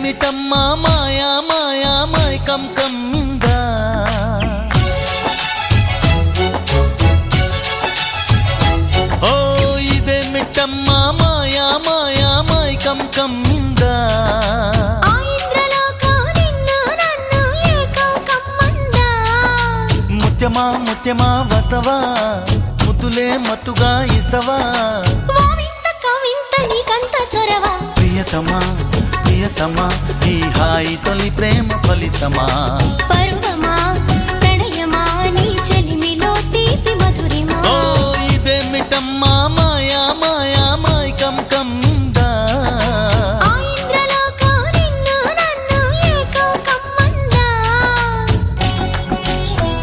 ఇదేమిటమ్మా మాయా మాయా మైకం కమ్మిందా ఓ ఇదేమిటమ్మా మాయా మాయా మైకం కమ్మిందా ముత్యమా ముత్యమా వస్తవా ముద్దులే మత్తుగా ఇస్తవా ప్రియతమా ప్రియతమా ఈ హాయి తొలి ప్రేమ ఫలితమా